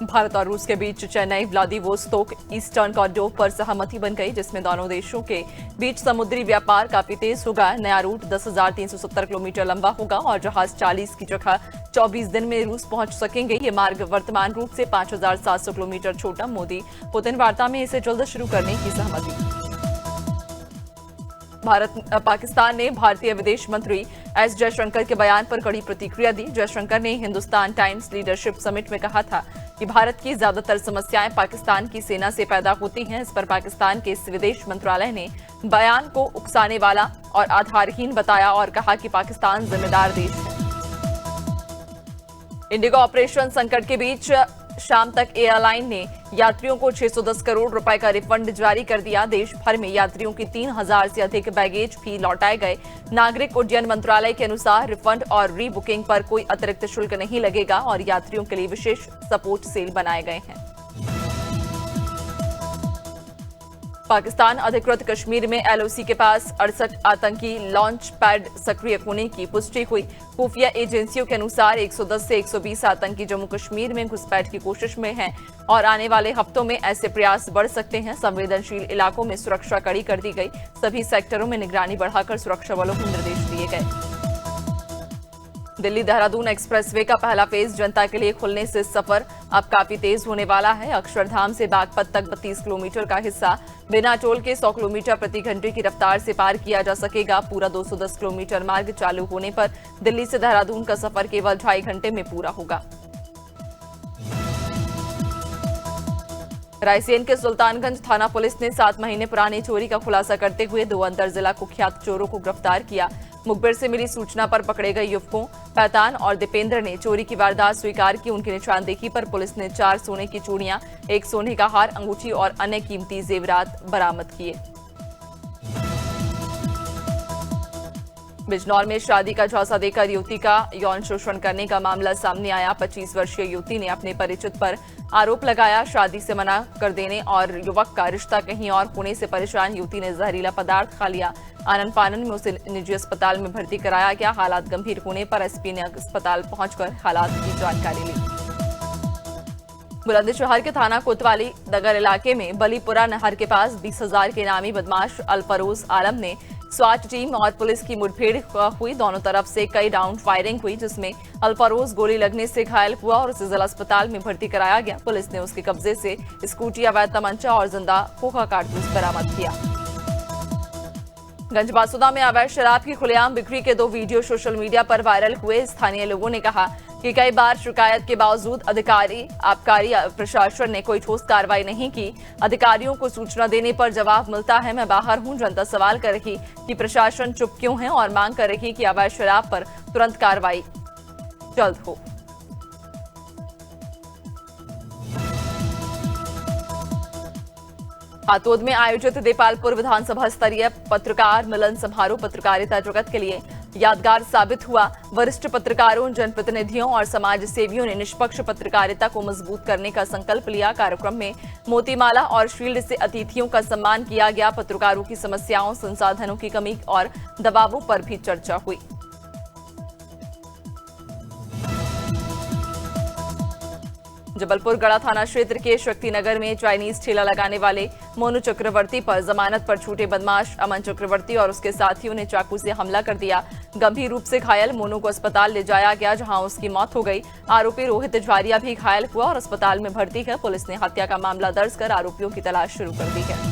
भारत और रूस के बीच चेन्नई व्लादिवोस्तोक ईस्टर्न कॉरिडोर पर सहमति बन गई, जिसमें दोनों देशों के बीच समुद्री व्यापार काफी तेज होगा। नया रूट 10,370 किलोमीटर लंबा होगा और जहाज 40 की जगह 24 दिन में रूस पहुंच सकेंगे। ये मार्ग वर्तमान रूट से 5,700 किलोमीटर छोटा। मोदी पुतिन वार्ता में इसे जल्द शुरू करने की सहमति। पाकिस्तान ने भारतीय विदेश मंत्री एस जयशंकर के बयान पर कड़ी प्रतिक्रिया दी। जयशंकर ने हिंदुस्तान टाइम्स लीडरशिप समिट में कहा था कि भारत की ज्यादातर समस्याएं पाकिस्तान की सेना से पैदा होती हैं। इस पर पाकिस्तान के विदेश मंत्रालय ने बयान को उकसाने वाला और आधारहीन बताया और कहा कि पाकिस्तान जिम्मेदार देश है। इंडिगो ऑपरेशन संकट के बीच शाम तक एयरलाइन ने यात्रियों को 610 करोड़ रुपए का रिफंड जारी कर दिया। देश भर में यात्रियों की 3,000 से अधिक बैगेज भी लौटाए गए। नागरिक उड्डयन मंत्रालय के अनुसार रिफंड और रीबुकिंग पर कोई अतिरिक्त शुल्क नहीं लगेगा और यात्रियों के लिए विशेष सपोर्ट सेल बनाए गए हैं। पाकिस्तान अधिकृत कश्मीर में एलओसी के पास 68 आतंकी लॉन्च पैड सक्रिय होने की पुष्टि हुई। खुफिया एजेंसियों के अनुसार 110 से 120 आतंकी जम्मू कश्मीर में घुसपैठ की कोशिश में हैं और आने वाले हफ्तों में ऐसे प्रयास बढ़ सकते हैं। संवेदनशील इलाकों में सुरक्षा कड़ी कर दी गई। सभी सेक्टरों में निगरानी बढ़ाकर सुरक्षा बलों को निर्देश दिए गए। दिल्ली देहरादून एक्सप्रेसवे का पहला फेज जनता के लिए खुलने से सफर अब काफी तेज होने वाला है। अक्षरधाम से बागपत तक 32 किलोमीटर का हिस्सा बिना टोल के 100 किलोमीटर प्रति घंटे की रफ्तार से पार किया जा सकेगा। पूरा 210 किलोमीटर मार्ग चालू होने पर दिल्ली से देहरादून का सफर केवल 2.5 घंटे में पूरा होगा। रायसेन के सुल्तानगंज थाना पुलिस ने 7 महीने पुरानी चोरी का खुलासा करते हुए 2 अंतर जिला कुख्यात चोरों को गिरफ्तार किया। मुखबिर से मिली सूचना पर पकड़े गए युवकों पैतान और दीपेंद्र ने चोरी की वारदात स्वीकार की। उनकी निशानदेही पर पुलिस ने 4 सोने की चूड़ियां, 1 सोने का हार, अंगूठी और अन्य कीमती जेवरात बरामद किए। बिजनौर में शादी का झांसा देकर युवती का यौन शोषण करने का मामला सामने आया। 25 वर्षीय युवती ने अपने परिचित पर आरोप लगाया। शादी से मना कर देने और युवक का रिश्ता कहीं और होने से परेशान युवती ने जहरीला पदार्थ खा लिया। आनन फानन में उसे निजी अस्पताल में भर्ती कराया गया। हालात गंभीर होने पर एसपी ने अस्पताल पहुंचकर हालात की जानकारी ली। बुलंदशहर के थाना कोतवाली नगर इलाके में बलीपुरा नहर के पास 20,000 के नामी बदमाश अल्फरोज आलम ने स्वाट टीम और पुलिस की मुठभेड़ हुई। दोनों तरफ से कई राउंड फायरिंग हुई, जिसमें अल्फरोज गोली लगने से घायल हुआ और उसे जिला अस्पताल में भर्ती कराया गया। पुलिस ने उसके कब्जे से स्कूटी, अवैध तमंचा और जिंदा खोखा कारतूस बरामद किया। गंजबासुदा में अवैध शराब की खुलेआम बिक्री के 2 वीडियो सोशल मीडिया पर वायरल हुए। स्थानीय लोगों ने कहा कि कई बार शिकायत के बावजूद आबकारी प्रशासन ने कोई ठोस कार्रवाई नहीं की। अधिकारियों को सूचना देने पर जवाब मिलता है, मैं बाहर हूं। जनता सवाल कर रही कि प्रशासन चुप क्यों है और मांग कर रही कि अवैध शराब पर तुरंत कार्रवाई जल्द हो। हातोद में आयोजित देपालपुर विधानसभा स्तरीय पत्रकार मिलन समारोह पत्रकारिता जगत के लिए यादगार साबित हुआ। वरिष्ठ पत्रकारों, जनप्रतिनिधियों और समाज सेवियों ने निष्पक्ष पत्रकारिता को मजबूत करने का संकल्प लिया। कार्यक्रम में मोतीमाला और शील्ड से अतिथियों का सम्मान किया गया। पत्रकारों की समस्याओं, संसाधनों की कमी और दबावों पर भी चर्चा हुई। जबलपुर गढ़ा थाना क्षेत्र के शक्तिनगर में चाइनीज ठेला लगाने वाले मोनू चक्रवर्ती पर जमानत पर छूटे बदमाश अमन चक्रवर्ती और उसके साथियों ने चाकू से हमला कर दिया। गंभीर रूप से घायल मोनू को अस्पताल ले जाया गया, जहां उसकी मौत हो गई। आरोपी रोहित झारिया भी घायल हुआ और अस्पताल में भर्ती है। पुलिस ने हत्या का मामला दर्ज कर आरोपियों की तलाश शुरू कर दी है।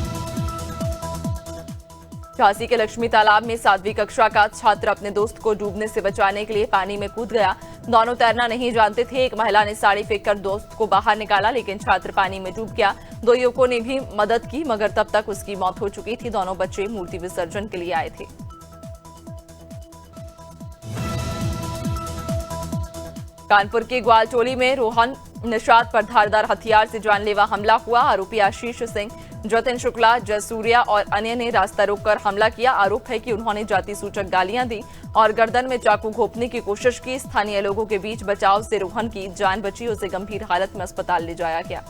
झांसी के लक्ष्मी तालाब में 7वीं कक्षा का छात्र अपने दोस्त को डूबने से बचाने के लिए पानी में कूद गया। दोनों तैरना नहीं जानते थे। एक महिला ने साड़ी फेंककर दोस्त को बाहर निकाला, लेकिन छात्र पानी में डूब गया। 2 युवकों ने भी मदद की, मगर तब तक उसकी मौत हो चुकी थी। दोनों बच्चे मूर्ति विसर्जन के लिए आए थे। कानपुर के ग्वालटोली में रोहन निषाद पर धारदार हथियार से जानलेवा हमला हुआ। आरोपी आशीष सिंह, जतिन शुक्ला, जयसूर्या और अन्य ने रास्ता रोककर हमला किया। आरोप है कि उन्होंने जाति सूचक गालियां दी और गर्दन में चाकू घोंपने की कोशिश की। स्थानीय लोगों के बीच बचाव से रोहन की जान बची। उसे गंभीर हालत में अस्पताल ले जाया गया।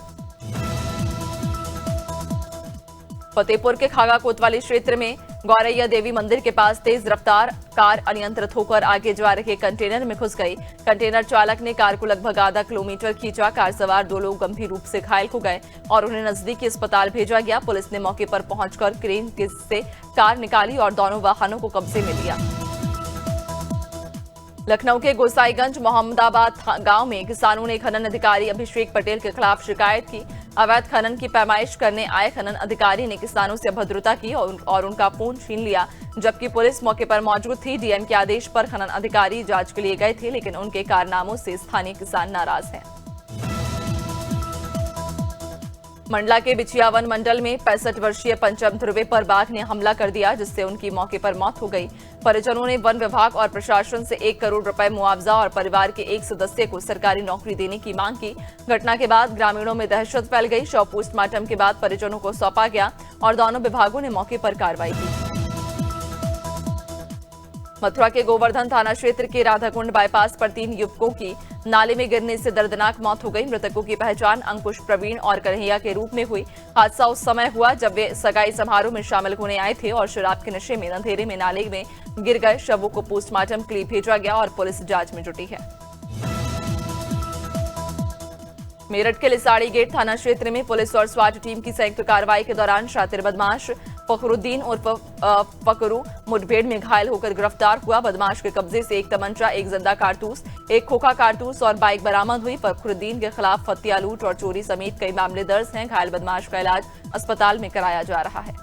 फतेहपुर के खागा कोतवाली क्षेत्र में गौरैया देवी मंदिर के पास तेज रफ्तार कार अनियंत्रित होकर आगे जा रहे कंटेनर में घुस गई। कंटेनर चालक ने कार को लगभग आधा किलोमीटर खींचा। कार सवार 2 लोग गंभीर रूप से घायल हो गए और उन्हें नजदीकी अस्पताल भेजा गया। पुलिस ने मौके पर पहुंचकर क्रेन से कार निकाली और दोनों वाहनों को कब्जे में लिया। लखनऊ के गोसाईगंज मोहम्मदाबाद गांव में किसानों ने खनन अधिकारी अभिषेक पटेल के खिलाफ शिकायत की। अवैध खनन की पैमाइश करने आए खनन अधिकारी ने किसानों से अभद्रता की और उनका फोन छीन लिया, जबकि पुलिस मौके पर मौजूद थी। डीएम के आदेश पर खनन अधिकारी जांच के लिए गए थे, लेकिन उनके कारनामों से स्थानीय किसान नाराज हैं। मंडला के बिछिया वन मंडल में 65 वर्षीय पंचम ध्रुवे पर बाघ ने हमला कर दिया, जिससे उनकी मौके पर मौत हो गई। परिजनों ने वन विभाग और प्रशासन से 1 करोड़ रुपए मुआवजा और परिवार के एक सदस्य को सरकारी नौकरी देने की मांग की। घटना के बाद ग्रामीणों में दहशत फैल गई। शव पोस्टमार्टम के बाद परिजनों को सौंपा गया और दोनों विभागों ने मौके पर कार्रवाई की। मथुरा के गोवर्धन थाना क्षेत्र के राधाकुंड बाईपास पर 3 युवकों की नाले में गिरने से दर्दनाक मौत हो गई। मृतकों की पहचान अंकुश, प्रवीण और कन्हैया के रूप में हुई। हादसा उस समय हुआ जब वे सगाई समारोह में शामिल होने आए थे और शराब के नशे में अंधेरे में नाले में गिर गए। शवों को पोस्टमार्टम के लिए भेजा गया और पुलिस जांच में जुटी है। मेरठ के लिसाड़ी गेट थाना क्षेत्र में पुलिस और स्वाट टीम की संयुक्त कार्रवाई के दौरान शातिर बदमाश फखरुद्दीन उर्फ फकरू मुठभेड़ में घायल होकर गिरफ्तार हुआ। बदमाश के कब्जे से 1 तमंचा, 1 जिंदा कारतूस, 1 खोखा कारतूस और बाइक बरामद हुई। फखरुद्दीन के खिलाफ हत्या, लूट और चोरी समेत कई मामले दर्ज हैं। घायल बदमाश का इलाज अस्पताल में कराया जा रहा है।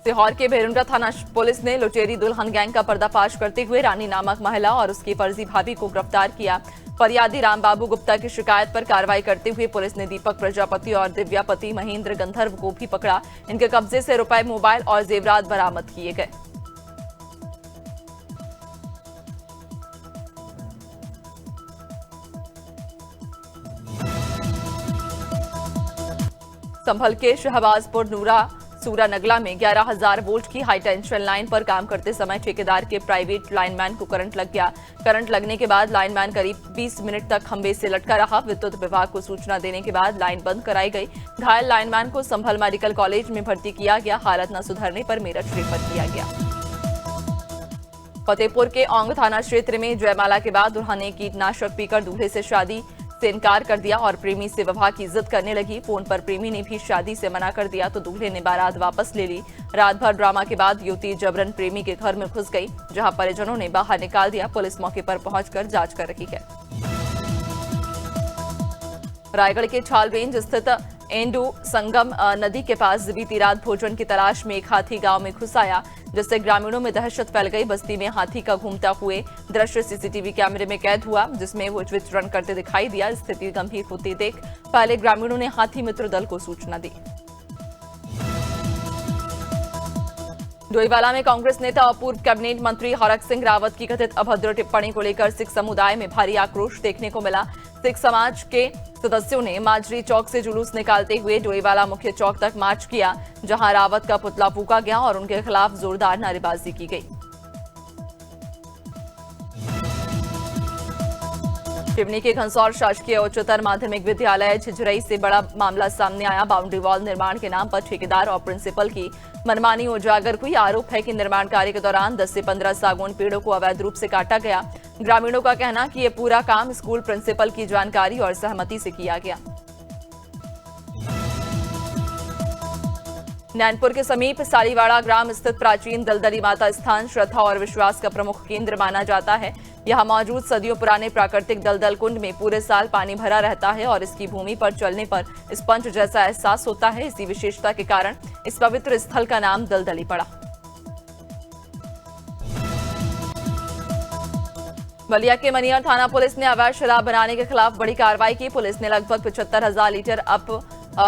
सीहोर के भेरुंडा थाना पुलिस ने लुटेरी दुल्हन गैंग का पर्दाफाश करते हुए रानी नामक महिला और उसकी फर्जी भाभी को गिरफ्तार किया। फरियादी रामबाबू गुप्ता की शिकायत पर कार्रवाई करते हुए पुलिस ने दीपक प्रजापति और दिव्यापति महेंद्र गंधर्व को भी पकड़ा। इनके कब्जे से रुपए, मोबाइल और जेवरात बरामद किए गए। संभल के शहबाजपुर नूरा सूरा नगला में 11,000 वोल्ट की हाई टेंशन लाइन पर काम करते समय ठेकेदार के प्राइवेट लाइनमैन को करंट लग गया। करंट लगने के बाद लाइनमैन करीब 20 मिनट तक खंभे से लटका रहा। विद्युत विभाग को सूचना देने के बाद लाइन बंद कराई गई। घायल लाइनमैन को संभल मेडिकल कॉलेज में भर्ती किया गया। हालत न सुधरने पर मेरठ रेफर किया गया। फतेहपुर के औंग थाना क्षेत्र में जयमाला के बाद दुल्हन ने कीटनाशक पीकर दूल्हे से शादी से इनकार कर दिया और प्रेमी से विवाह की जिद करने लगी। फोन पर प्रेमी ने भी शादी से मना कर दिया तो दूल्हे ने बारात वापस ले ली। रात भर ड्रामा के बाद युवती जबरन प्रेमी के घर में घुस गई, जहां परिजनों ने बाहर निकाल दिया। पुलिस मौके पर पहुंचकर जांच कर रही है। रायगढ़ के छाल रेंज स्थित एंडू संगम नदी के पास बीती रात भोजन की तलाश में एक हाथी गांव में घुस आया, जिससे ग्रामीणों में दहशत फैल गई। बस्ती में हाथी का घूमता हुए दृश्य सीसीटीवी कैमरे में कैद हुआ, जिसमें वो विचरण करते दिखाई दिया। स्थिति गंभीर होती देख पहले ग्रामीणों ने हाथी मित्र दल को सूचना दी। डोईवाला में कांग्रेस नेता और पूर्व कैबिनेट मंत्री हरक सिंह रावत की कथित अभद्र टिप्पणी को लेकर सिख समुदाय में भारी आक्रोश देखने को मिला। सिख समाज के सदस्यों ने माजरी चौक से जुलूस निकालते हुए डोईवाला मुख्य चौक तक मार्च किया, जहां रावत का पुतला फूंका गया और उनके खिलाफ जोरदार नारेबाजी की गई। सिवनी के घनसौर शासकीय उच्चतर माध्यमिक विद्यालय झिझरई से बड़ा मामला सामने आया। बाउंड्री वॉल निर्माण के नाम पर ठेकेदार और प्रिंसिपल की मनमानी उजागर हुई। आरोप है कि निर्माण कार्य के दौरान 10 से 15 सागौन पेड़ों को अवैध रूप से काटा गया। ग्रामीणों का कहना कि यह पूरा काम स्कूल प्रिंसिपल की जानकारी और सहमति से किया गया। नैनपुर के समीप सालीवाड़ा ग्राम स्थित प्राचीन दलदली माता स्थान श्रद्धा और विश्वास का प्रमुख केंद्र माना जाता है। यहां मौजूद सदियों पुराने प्राकृतिक दलदल कुंड में पूरे साल पानी भरा रहता है और इसकी भूमि पर चलने पर स्पंज जैसा एहसास होता है। इसी विशेषता के कारण इस पवित्र स्थल का नाम दलदली पड़ा। बलिया के मनियर थाना पुलिस ने अवैध शराब बनाने के खिलाफ बड़ी कार्रवाई की। पुलिस ने लगभग 75,000 लीटर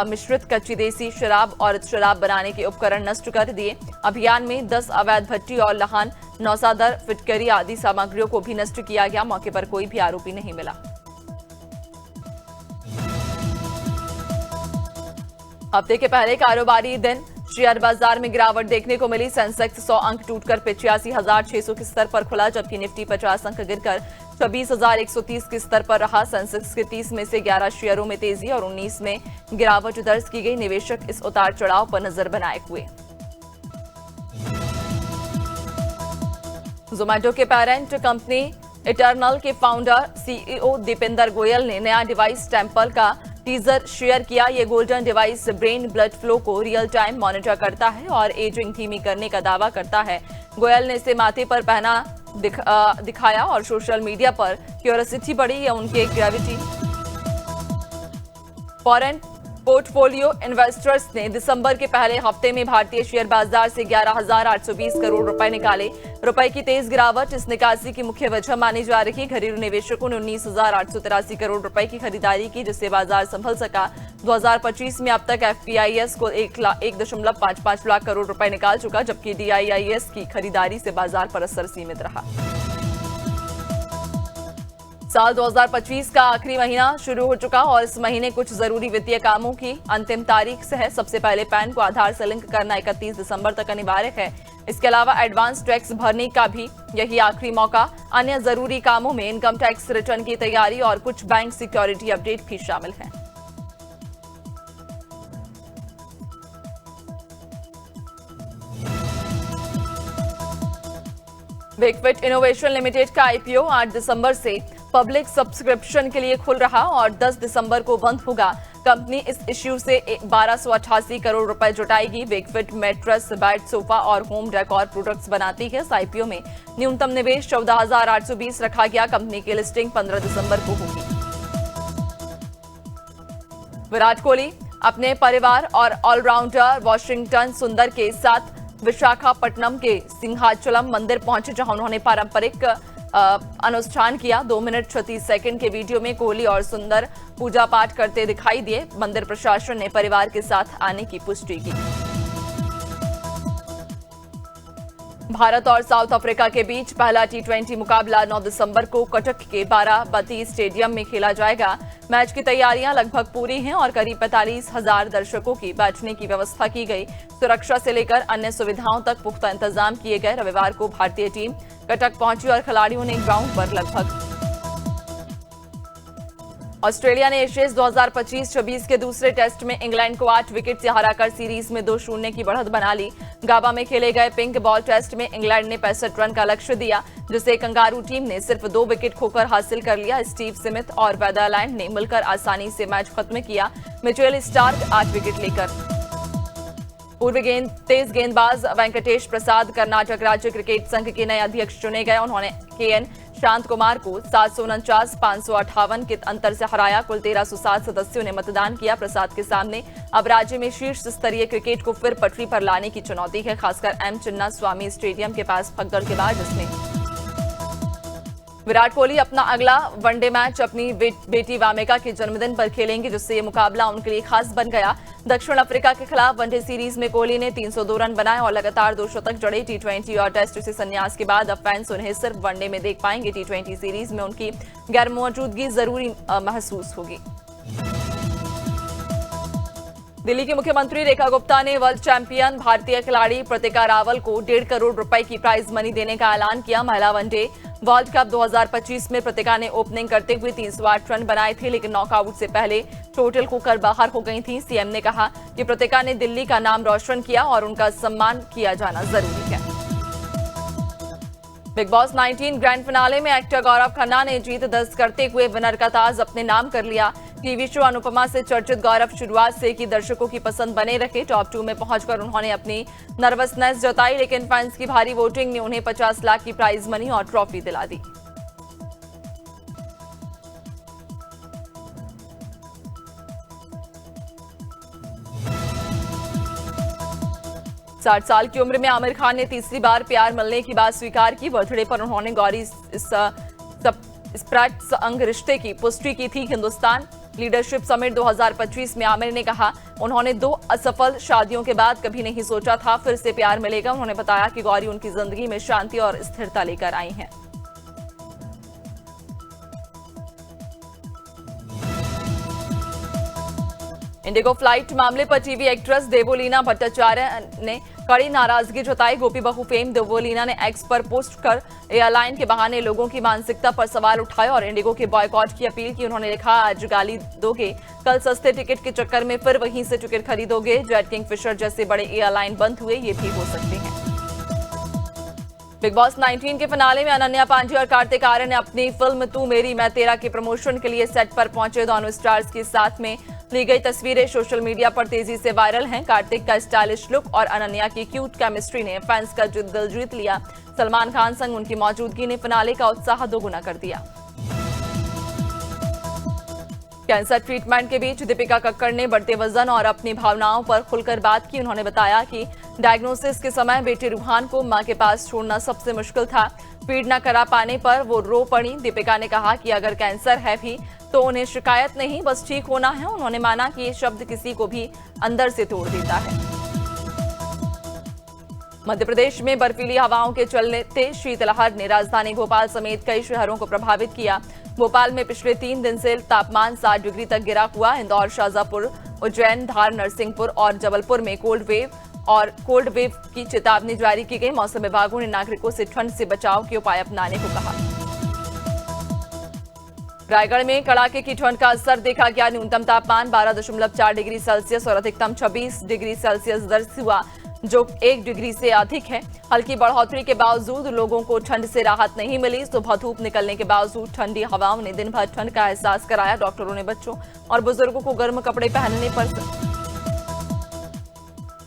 मिश्रित कच्ची देसी शराब और शराब बनाने के उपकरण नष्ट कर दिए। अभियान में 10 अवैध भट्टी और लहान, नौसादर, फिटकरी आदि सामग्रियों को भी नष्ट किया गया। मौके पर कोई भी आरोपी नहीं मिला। हफ्ते के पहले कारोबारी दिन शेयर बाजार में गिरावट देखने को मिली। सेंसेक्स 100 अंक टूटकर 85,600 के स्तर पर खुला, जबकि निफ्टी 50 अंक गिरकर 26,130 के स्तर पर रहा। सेंसेक्स के 30 में से 11 शेयरों में तेजी और 19 में गिरावट दर्ज की गई। निवेशक इस उतार चढ़ाव पर नजर बनाए हुए। जोमैटो के पेरेंट कंपनी इटर्नल के फाउंडर सीईओ दीपेंद्र गोयल ने नया डिवाइस टेम्पल का टीजर शेयर किया। ये golden device brain blood flow को रियल टाइम मॉनिटर करता है और एजिंग धीमी करने का दावा करता है। गोयल ने इसे माथे पर पहना दिखाया और सोशल मीडिया पर क्यूरियोसिटी बढ़ी। यह उनके ग्रेविटी फॉरेन पोर्टफोलियो इन्वेस्टर्स ने दिसंबर के पहले हफ्ते में भारतीय शेयर बाजार से 11,820 करोड़ रुपए निकाले। रुपए की तेज गिरावट इस निकासी की मुख्य वजह मानी जा रही है। घरेलू निवेशकों ने 19,883 करोड़ रुपए की खरीदारी की, जिससे बाजार संभल सका। 2025 में अब तक एफपीआईएस को 1.55 लाख करोड़ रुपए निकाल चुका, जबकि डीआईआईएस की खरीदारी से बाजार पर असर सीमित रहा। साल 2025 का आखिरी महीना शुरू हो चुका और इस महीने कुछ जरूरी वित्तीय कामों की अंतिम तारीख से है। सबसे पहले पैन को आधार से लिंक करना 31 दिसंबर तक अनिवार्य है। इसके अलावा एडवांस टैक्स भरने का भी यही आखिरी मौका। अन्य जरूरी कामों में इनकम टैक्स रिटर्न की तैयारी और कुछ बैंक सिक्योरिटी अपडेट भी शामिल हैं। वेकफिट इनोवेशन लिमिटेड का आईपीओ 8 दिसंबर से पब्लिक सब्सक्रिप्शन के लिए खुल रहा और 10 दिसंबर को बंद होगा। कंपनी इस इश्यू से 1288 करोड़ रुपए जुटाएगी। वेकफिट मैट्रेस, बेड, सोफा और होम डेकोर प्रोडक्ट्स बनाती है। इस आईपीओ में न्यूनतम निवेश 14,820 रखा गया। कंपनी की लिस्टिंग 15 दिसंबर को होगी। विराट कोहली अपने परिवार और ऑलराउंडर वाशिंगटन सुंदर के साथ विशाखापट्टनम के सिंहाचलम मंदिर पहुंचे, जहां उन्होंने पारंपरिक अनुष्ठान किया। 2 मिनट 36 सेकंड के वीडियो में कोहली और सुंदर पूजा पाठ करते दिखाई दिए। मंदिर प्रशासन ने परिवार के साथ आने की पुष्टि की। भारत और साउथ अफ्रीका के बीच पहला टी20 मुकाबला 9 दिसंबर को कटक के बाराबती स्टेडियम में खेला जाएगा। मैच की तैयारियां लगभग पूरी हैं और करीब 45,000 दर्शकों की बैठने की व्यवस्था की गई। सुरक्षा से लेकर अन्य सुविधाओं तक पुख्ता इंतजाम किए गए। रविवार को भारतीय टीम कटक पहुंची और खिलाड़ियों ने ग्राउंड पर लगभग। ऑस्ट्रेलिया ने एशेज 2025-26 के दूसरे टेस्ट में इंग्लैंड को 8 विकेट से हराकर सीरीज में 2-0 की बढ़त बना ली। गाबा में खेले गए पिंक बॉल टेस्ट में इंग्लैंड ने 65 रन का लक्ष्य दिया, जिसे कंगारू टीम ने सिर्फ 2 विकेट खोकर हासिल कर लिया। स्टीव स्मिथ और वेदरलैंड ने मिलकर आसानी से मैच खत्म किया। मिचेल स्टार्क 8 विकेट लेकर। पूर्व तेज गेंदबाज वेंकटेश प्रसाद कर्नाटक राज्य क्रिकेट संघ के नए अध्यक्ष चुने गए। उन्होंने केएन शांत कुमार को 749-558 के अंतर से हराया। कुल 1307 सदस्यों ने मतदान किया। प्रसाद के सामने अब राज्य में शीर्ष स्तरीय क्रिकेट को फिर पटरी पर लाने की चुनौती है, खासकर एम चिन्ना स्वामी स्टेडियम के पास भगदड़ के बाद, जिसमें विराट कोहली अपना अगला वनडे मैच अपनी बेटी वामिका के जन्मदिन पर खेलेंगे, जिससे ये मुकाबला उनके लिए खास बन गया। दक्षिण अफ्रीका के खिलाफ वनडे सीरीज में कोहली ने 302 रन बनाए और लगातार 2 शतक जड़े। टी20 और टेस्ट से संन्यास के बाद अब फैंस उन्हें सिर्फ वनडे में देख पाएंगे। टी20 सीरीज में उनकी गैर मौजूदगी जरूरी महसूस होगी। दिल्ली की मुख्यमंत्री रेखा गुप्ता ने वर्ल्ड चैंपियन भारतीय खिलाड़ी प्रतिका रावल को 1.5 करोड़ रुपए की प्राइज मनी देने का ऐलान किया। महिला वनडे वर्ल्ड कप 2025 में प्रतिका ने ओपनिंग करते हुए 308 रन बनाए थे, लेकिन नॉकआउट से पहले टोटल होकर बाहर हो गई थी। सीएम ने कहा कि प्रतिका ने दिल्ली का नाम रोशन किया और उनका सम्मान किया जाना जरूरी है। बिग बॉस 19 ग्रैंड फिनाले में एक्टर गौरव खन्ना ने जीत दर्ज करते हुए विनर का ताज अपने नाम कर लिया। टीवी शो अनुपमा से चर्चित गौरव शुरुआत से कि दर्शकों की पसंद बने रखे। टॉप 2 में पहुंचकर उन्होंने अपनी नर्वसनेस जताई, लेकिन फैंस की भारी वोटिंग ने उन्हें 50 लाख की प्राइज मनी और ट्रॉफी दिला दी। 60 साल की उम्र में आमिर खान ने तीसरी बार प्यार मिलने की बात स्वीकार की। बर्थडे पर उन्होंने गौरी स्प्रैट अंग रिश्ते की पुष्टि की थी। हिंदुस्तान लीडरशिप समिट 2025 में आमिर ने कहा उन्होंने 2 असफल शादियों के बाद कभी नहीं सोचा था फिर से प्यार मिलेगा। उन्होंने बताया कि गौरी उनकी जिंदगी में शांति और स्थिरता लेकर आई हैं। इंडिगो फ्लाइट मामले पर टीवी एक्ट्रेस देवोलीना भट्टाचार्य ने कड़ी नाराजगी जताई। गोपी बहू फेम देवोलीना ने एक्स पर पोस्ट कर एयरलाइन के बहाने लोगों की मानसिकता पर सवाल उठाए और इंडिगो के बॉयकॉट की अपील की। उन्होंने लिखा, आज गाली दोगे, कल सस्ते टिकट के चक्कर में फिर वहीं से टिकट खरीदोगे। जेट किंगफिशर जैसे बड़े एयरलाइन बंद हुए, ये भी हो सकते हैं। बिग बॉस 19 के फिनाले में अनन्या पांडे और कार्तिक आर्यन ने अपनी फिल्म तू मेरी मैं तेरा के प्रमोशन के लिए सेट पर पहुंचे। दोनों स्टार्स के साथ में ली गई तस्वीरें सोशल मीडिया पर तेजी से वायरल हैं। कार्तिक का स्टाइलिश लुक और अनन्या की क्यूट केमिस्ट्री ने फैंस का दिल जीत लिया। सलमान खान संग उनकी मौजूदगी ने फिनाले का उत्साह दोगुना कर दिया। कैंसर ट्रीटमेंट के बीच दीपिका कक्कड़ ने बढ़ते वजन और अपनी भावनाओं पर खुलकर बात की। उन्होंने बताया कि डायग्नोसिस के समय बेटे रूहान को मां के पास छोड़ना सबसे मुश्किल था। फीड न करा पाने पर वो रो पड़ी। दीपिका ने कहा कि अगर कैंसर है भी तो उन्हें शिकायत नहीं, बस ठीक होना है। उन्होंने माना कि ये शब्द किसी को भी अंदर से तोड़ देता है। मध्य प्रदेश में बर्फीली हवाओं के चलते शीतलहर ने राजधानी भोपाल समेत कई शहरों को प्रभावित किया। भोपाल में पिछले 3 दिन से तापमान 7 डिग्री तक गिरा हुआ। इंदौर, शाजापुर, उज्जैन, धार, नरसिंहपुर और जबलपुर में कोल्ड वेव की चेतावनी जारी की गई। मौसम विभागों ने नागरिकों से ठंड से बचाव के उपाय अपनाने को कहा। रायगढ़ में कड़ाके की ठंड का असर देखा गया। न्यूनतम तापमान 12.4 डिग्री सेल्सियस और अधिकतम 26 डिग्री सेल्सियस दर्ज हुआ, जो 1 डिग्री से अधिक है। हल्की बढ़ोतरी के बावजूद लोगों को ठंड से राहत नहीं मिली। सुबह धूप निकलने के बावजूद ठंडी हवाओं ने दिन भर ठंड का एहसास कराया। डॉक्टरों ने बच्चों और बुजुर्गों को गर्म कपड़े पहनने पर।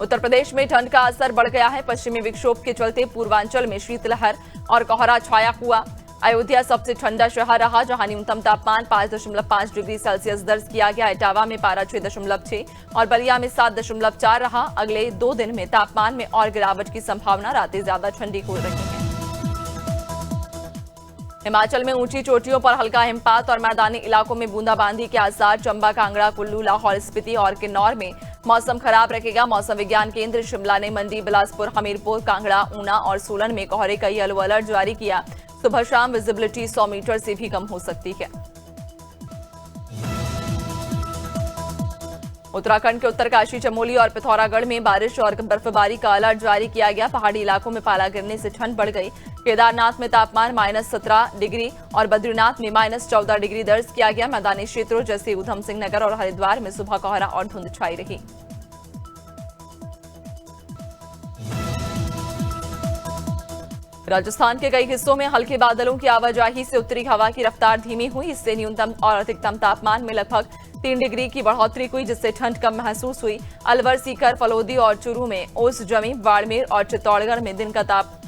उत्तर प्रदेश में ठंड का असर बढ़ गया है। पश्चिमी विक्षोभ के चलते पूर्वांचल में शीतलहर और कोहरा छाया हुआ। अयोध्या सबसे ठंडा शहर रहा, जहां न्यूनतम तापमान 5.5 डिग्री सेल्सियस दर्ज किया गया। इटावा में पारा 6.6 और बलिया में 7.4 रहा। अगले 2 दिन में तापमान में और गिरावट की संभावना। रातें ज्यादा ठंडी हो रही हैं। हिमाचल में ऊंची चोटियों पर हल्का हिमपात और मैदानी इलाकों में बूंदाबांदी के आसार। चंबा, कांगड़ा, कुल्लू, लाहौल स्पीति और किन्नौर में मौसम खराब रहेगा। मौसम विज्ञान केंद्र शिमला ने मंडी, बिलासपुर, हमीरपुर, कांगड़ा, ऊना और सोलन में कोहरे का येलो अलर्ट जारी किया। सुबह शाम विजिबिलिटी 100 मीटर से भी कम हो सकती है। उत्तराखंड के उत्तरकाशी, चमोली और पिथौरागढ़ में बारिश और बर्फबारी का अलर्ट जारी किया गया। पहाड़ी इलाकों में पाला गिरने से ठंड बढ़ गई। केदारनाथ में तापमान -17 डिग्री और बद्रीनाथ में -14 डिग्री दर्ज किया गया। मैदानी क्षेत्रों जैसे ऊधम सिंह नगर और हरिद्वार में सुबह कोहरा और धुंध छाई रही। राजस्थान के कई हिस्सों में हल्के बादलों की आवाजाही से उत्तरी हवा की रफ्तार धीमी हुई। इससे न्यूनतम और अधिकतम तापमान में लगभग 3 डिग्री की बढ़ोतरी हुई, जिससे ठंड कम महसूस हुई। अलवर, सीकर, फलोदी और चूरू में ओस जमी। बाड़मेर और चित्तौड़गढ़ में दिन का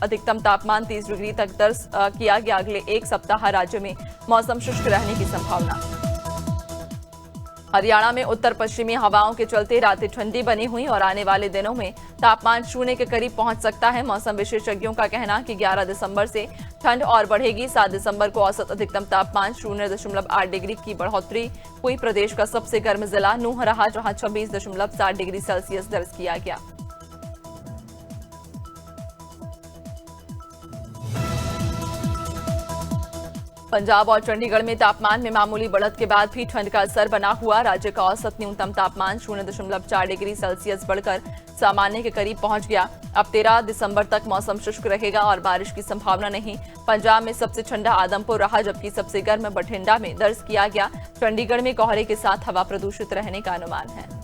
अधिकतम तापमान 30 डिग्री तक दर्ज किया गया। अगले 1 सप्ताह राज्य में मौसम शुष्क रहने की संभावना। हरियाणा में उत्तर पश्चिमी हवाओं के चलते रातें ठंडी बनी हुई और आने वाले दिनों में तापमान 0 के करीब पहुंच सकता है। मौसम विशेषज्ञों का कहना कि 11 दिसंबर से ठंड और बढ़ेगी। 7 दिसंबर को औसत अधिकतम तापमान 0.8 डिग्री की बढ़ोतरी हुई। प्रदेश का सबसे गर्म जिला नूंह रहा, जहां 26.7 डिग्री सेल्सियस दर्ज किया गया। पंजाब और चंडीगढ़ में तापमान में मामूली बढ़त के बाद भी ठंड का असर बना हुआ। राज्य का औसत न्यूनतम तापमान 0.4 डिग्री सेल्सियस बढ़कर सामान्य के करीब पहुंच गया। अब 13 दिसंबर तक मौसम शुष्क रहेगा और बारिश की संभावना नहीं। पंजाब में सबसे ठंडा आदमपुर रहा, जबकि सबसे गर्म बठिंडा में दर्ज किया गया। चंडीगढ़ में कोहरे के साथ हवा प्रदूषित रहने का अनुमान है।